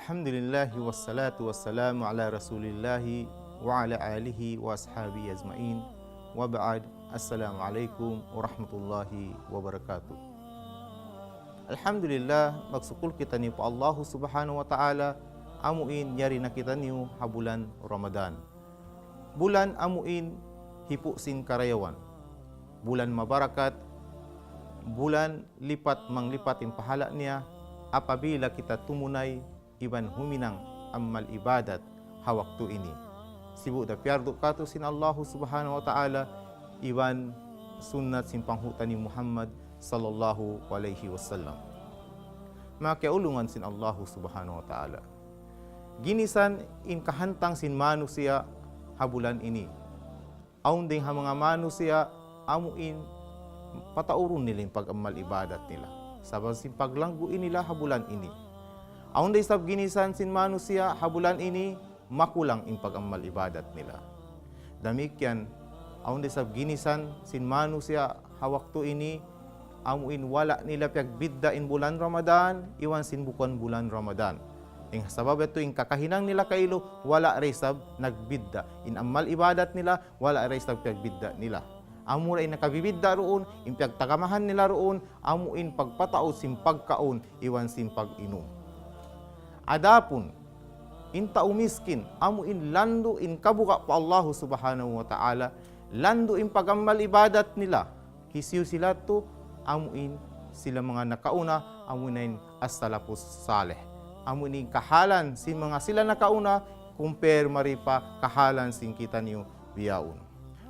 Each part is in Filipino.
Alhamdulillahi wassalatu wassalamu ala rasulillahi wa ala alihi wa ashabihi ajma'in wa ba'd. Assalamualaikum warahmatullahi wabarakatuh. Alhamdulillah, magsukul kita ni po Allah subhanahu wa ta'ala amuin yari na kita niyo habulan Ramadan. Bulan amuin hipusin karayawan. Bulan mabarakat, bulan lipat manglipatin pahala niya apabila kita tumunay iban huminang amal ibadat hawaktu ini. Sibu da piardo kato sin Allah subhanahu wa ta'ala iban sunnat sin panghutan ni Muhammad sallallahu alaihi wasallam. Makiaulungan sin Allah subhanahu wa ta'ala. Ginisan in kahantang sin manusia habulan ini. Aun ding ha mga manusia amuin pataurun nila yung pag-amal ibadat nila. Sabang sin paglangguin nila habulan ini. Aun day sab ginisan sin manusia habulan ini makulang in pag-amal ibadat nila. Damikyan aun day sab ginisan sin manusia hawaktu ini amuin wala nila piagbidda in bulan Ramadan iwan sin bukan bulan Ramadan. Ing sabab ito in kakahinang nila kailo wala ray sab nagbidda in amal ibadat nila wala ray sab piagbidda nila. Amo ray nakabibidda roon in piagtagamahan nila roon amuin pagpatao sin pagkaon iwan sin pag-inom. Adapun inta umiskin amuin lando in kabuka pa Allah subhanahu wa ta'ala lando in pagamal ibadat nila hisiw sila to amuin sila mga nakauna amuin as-salafus salih amuin kahalan sin mga sila nakauna compare maripa kahalan sin kita niyo biyaon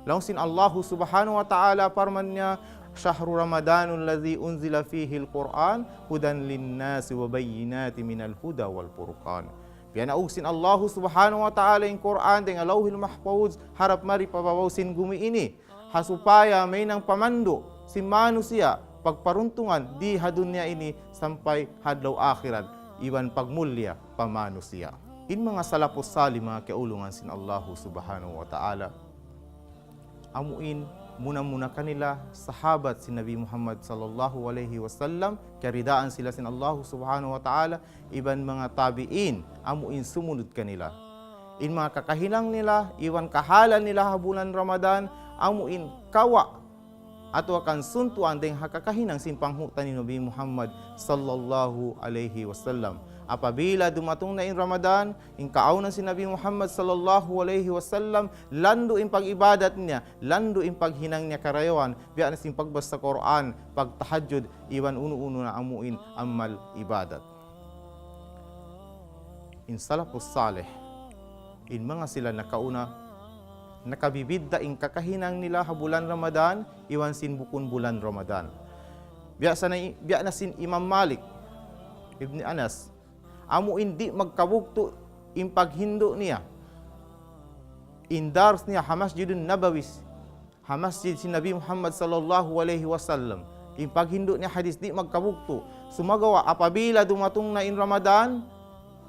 laong sin Allah subhanahu wa ta'ala parman niya Syahru Ramadanul ladzi unzila fihi al-Qur'an hudan lin-nasi wa bayyinatin minal huda wal furqan. Pinausin Allah subhanahu wa ta'ala in Qur'an ding Lauhul Mahfuz harap mari pababaw sin gumi ini hasupaya may nang pamando si manusia pagparuntungan di hadunya ini sampai hadlaw akhirat iwan pagmulya pamanusia. In mga salafus salih mga kaulungan sin Allah subhanahu wa ta'ala amuin muna-muna kanila sahabat si Nabi Muhammad sallallahu alaihi wasallam karidaan sila sin Allah subhanahu wa ta'ala iban mga tabi'in amuin sumunod kanila in mga kakahinang nila iwan kahalan nila habulan Ramadan amuin kawa ato akan suntuan ding hakakahinang sin panghutan ni Nabi Muhammad sallallahu alaihi wasallam. Apabila dumatong na in Ramadan, in kaaunan si Nabi Muhammad sallallahu alaihi wasallam, lando in pag-ibadat niya, lando in paghinang niya karayawan, biya na sin pagbasa Quran, pagtahajjud, iwan uno-uno na amuin amal ibadat. In salafus salih, in mga sila nakauna, nakabibidda in kakahinang nila habulan Ramadan, iwan sin bukun bulan Ramadan. Biya na sin Imam Malik, Ibn Anas, amo hindi magkabugto in paghindo niya. Indars niya hamasjidun nabawis, hamasjid si Nabi Muhammad sallallahu alaihi wasallam. In paghindo niya hadis di magkabugto. Sumagawa apabila dumatong na in Ramadan,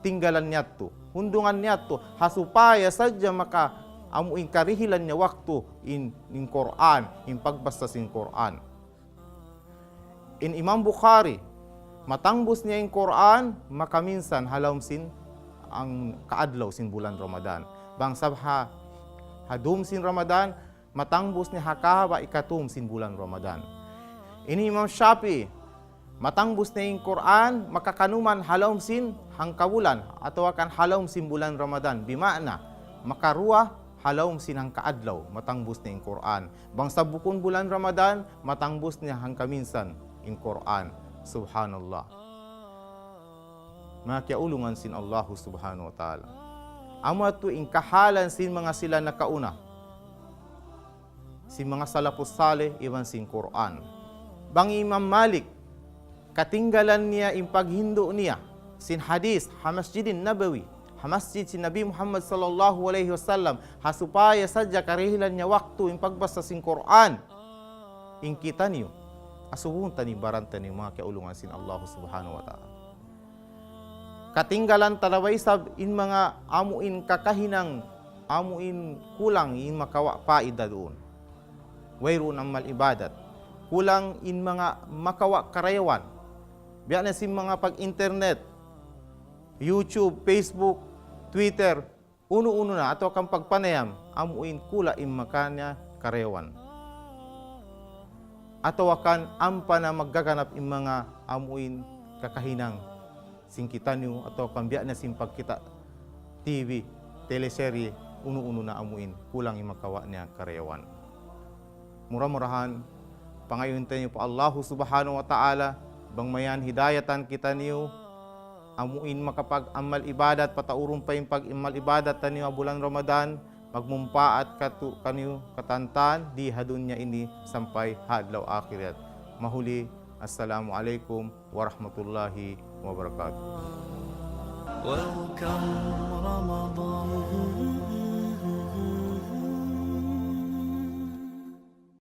tinggalan niya to, hundungan niya to, hasupaya sadya maka amo in karihilan niya waktu in Quran, in pagbasa sin Quran. In Imam Bukhari, matangbos niya yung Quran, makaminsan halawm sin ang kaadlaw sin bulan Ramadan. Bang sabha hadum sin Ramadan, matangbos niya hakahaba ikatum sin bulan Ramadan. Ini Imam Shafi'i, matangbos niya yung Quran, makakanuman halawm sin hangkabulan atau akan halawm sin bulan Ramadan. Bimana, makaruah halawm sin hang kaadlaw, matangbos niya yung Quran. Bang sa bukun bulan Ramadan, matangbos niya hangkaminsan yung Quran. Subhanallah. Makiaulungan sin Allah subhanahu wa ta'ala. Amo ato in kahalan sin mga sila nakauna. Si mga salafus salih iwan sin Quran. Bang Imam Malik, katinggalan niya in paghindo niya sin hadis hamasjidin nabawi. Hamasjid si Nabi Muhammad sallallahu alaihi wasallam hasupaya sadya karihilan niya waktu in pagbasa sin Quran. In kita niyo asuhun tani baranta ni mga kaulungan sin Allah subhanahu wa ta'ala. Katinggalan talaway sab in mga amuin kakahinang, amuin kulang in makawa paida doon. Wayro ng mal ibadat. Kulang in mga makawa karayawan. Biya na si mga pag-internet. YouTube, Facebook, Twitter, uno-uno na ato kang pagpanayam, amuin kula imakanya karewan. Ato akan ampa na maggaganap im mga amuin kakahinang singkitan nyo ato kambiya na simpag kita TV, teleserye, uno-uno na amuin kulang imakawa niya karewan. Murah-murahan, pangayon tayo po Allah subhanahu wa ta'ala, bang mayan hidayatan kita niyo, amuin makapag-amal ibadat, pataurong pa yung pag-amal ibadat taniyo bulan Ramadan, magmumpaat kaniyo katantan, di hadun niya ini sampay hadlaw akhirat. Mahuli, Assalamualaikum warahmatullahi wabarakatuh. Welcome Ramadan.